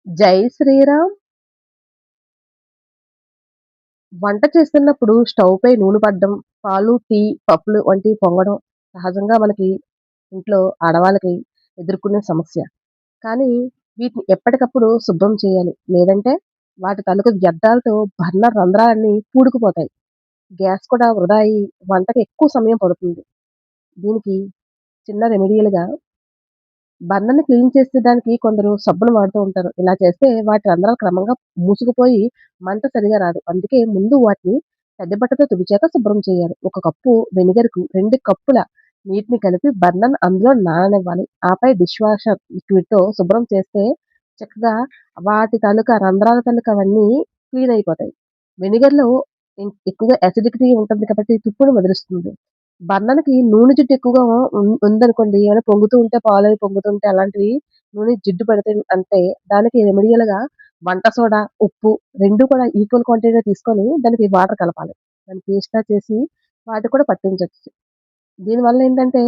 జై శ్రీరామ్. వంట చేస్తున్నప్పుడు స్టవ్‌పై నూనె పడడం, పాలు, టీ, పప్పులు వంటివి పొంగడం సహజంగా మనకి ఇంట్లో ఆడవాళ్ళకి ఎదుర్కొనే సమస్య. కానీ వీటిని ఎప్పటికప్పుడు శుభ్రం చేయాలి. లేదంటే వాటి తాలూకు వ్యర్థాలతో బర్నర్ రంధ్రాలన్నీ పూడుకుపోతాయి. గ్యాస్ కూడా వృధా అయ్యి వంటకి ఎక్కువ సమయం పడుతుంది. దీనికి చిన్న రెమెడియల్‌గా బండని క్లీన్ చేసేదానికి కొందరు సబ్బును వాడుతూ ఉంటారు. ఇలా చేస్తే వాటి రంధ్రాలు క్రమంగా మూసుకుపోయి మంట సరిగా రాదు. అందుకే ముందు వాటిని తడి బట్టతో తుడిచాక శుభ్రం చేయాలి. ఒక కప్పు వెనిగర్‌కు 2 కప్పుల నీటిని కలిపి బర్నర్‌ని అందులో నాననివ్వాలి. ఆపై డిష్ వాషర్ లిక్విడ్‌తో శుభ్రం చేస్తే చక్కగా వాటి తాలూకా రంధ్రాల తాలూకా అవన్నీ క్లీన్ అయిపోతాయి. వెనిగర్‌లో ఎక్కువగా అసిడిటీ ఉంటుంది కాబట్టి తుప్పును వదిలిస్తుంది. బన్నలకి నూనె జిడ్డు ఎక్కువగా ఉందనుకోండి. ఏమైనా పొంగుతూ ఉంటే పాలవి పొంగుతుంటే అలాంటివి నూనె జిడ్డు పడితే అంటే దానికి రెమెడియల్‌గా వంట సోడా, ఉప్పు 2 కూడా ఈక్వల్ క్వాంటిటీలో తీసుకొని దానికి వాటర్ కలపాలి. దాన్ని పేస్ట్‌లా చేసి వాటికి కూడా పట్టించొచ్చు. దీనివల్ల ఏంటంటే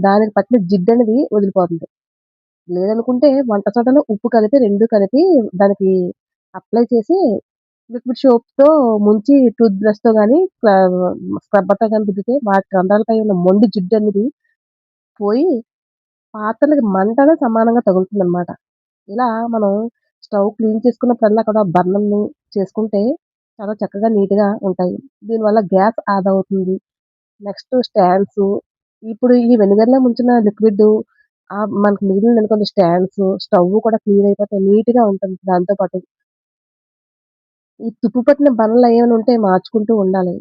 దానికి పట్టిన జిడ్డనేది వదిలిపోతుంది. లేదనుకుంటే వంట సోడాలో ఉప్పు కలిపి 2 కలిపి దానికి అప్లై చేసి లిక్విడ్ సోప్‌తో ముంచి టూత్ బ్రష్‌తో గాని స్క్రబ్బర్‌తో గాని రుద్దితే వాటి రంధ్రాలపై ఉన్న మొండి జిడ్డనేది పోయి పాత్రలకి మంటనే సమానంగా తగులుతుందనమాట. ఇలా మనం స్టవ్ క్లీన్ చేసుకున్నప్పుడల్లా కూడా బర్నర్‌ని చేసుకుంటే చాలా చక్కగా నీట్‌గా ఉంటాయి. దీనివల్ల గ్యాస్ ఆదా అవుతుంది. నెక్స్ట్ స్టాండ్సు ఇప్పుడు ఈ వెనిగర్‌లో ముంచిన లిక్విడ్డు మనకు మిగిలిందనుకోండి స్టాండ్సు, స్టవ్వు కూడా క్లీన్ అయిపోతే నీట్‌గా ఉంటుంది. దాంతో పాటు ఈ తుప్పు పట్టిన బల్లలేమైనా ఉంటే మార్చుకుంటూ ఉండాలి.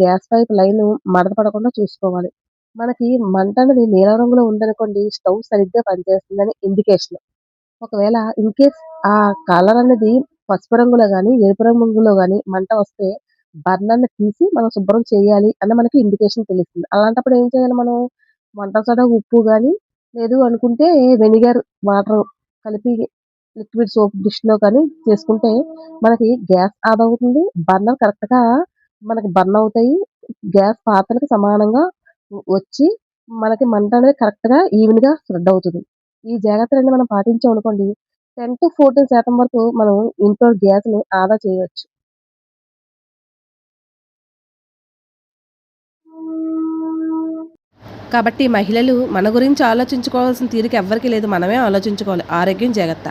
గ్యాస్ పైప్ లైను మడత పడకుండా చూసుకోవాలి. మనకి మంటన్నది నీలం రంగులో ఉందనుకోండి, స్టవ్ సరిగ్గా పనిచేస్తుందని ఇండికేషన్. ఒకవేళ ఇన్‌కేస్ ఆ కలర్ అనేది పసుపు రంగులో గాని, ఎరుపు రంగులో గాని మంట వస్తే బర్నర్‌ని తీసి మనం శుభ్రం చేయాలి అని మనకి ఇండికేషన్ తెలుస్తుంది. అలాంటప్పుడు ఏం చేయాలి మనం? వంట సోడా, ఉప్పు గాని, లేదు అనుకుంటే వెనిగర్, వాటర్ కలిపి లిక్విడ్ సోప్ డిష్‌లో కానీ చేసుకుంటే మనకి గ్యాస్ ఆదా అవుతుంది. బర్నర్ కరెక్ట్‌గా మనకి బర్న్ అవుతాయి. గ్యాస్ పాత్రలకి సమానంగా వచ్చి మనకి మంట అనేది కరెక్ట్‌గా ఈవెన్‌గా స్ప్రెడ్ అవుతది. ఈ జాగ్రత్తలన్నీ మనం పాటించామనుకోండి 10-14% వరకు మనం ఇంట్లో గ్యాస్‌ని ఆదా చేయొచ్చు. కాబట్టి మహిళలు మన గురించి ఆలోచించుకోవాల్సిన తీరిక ఎవ్వరికీ లేదు. మనమే ఆలోచించుకోవాలి. ఆరోగ్యం జాగ్రత్త.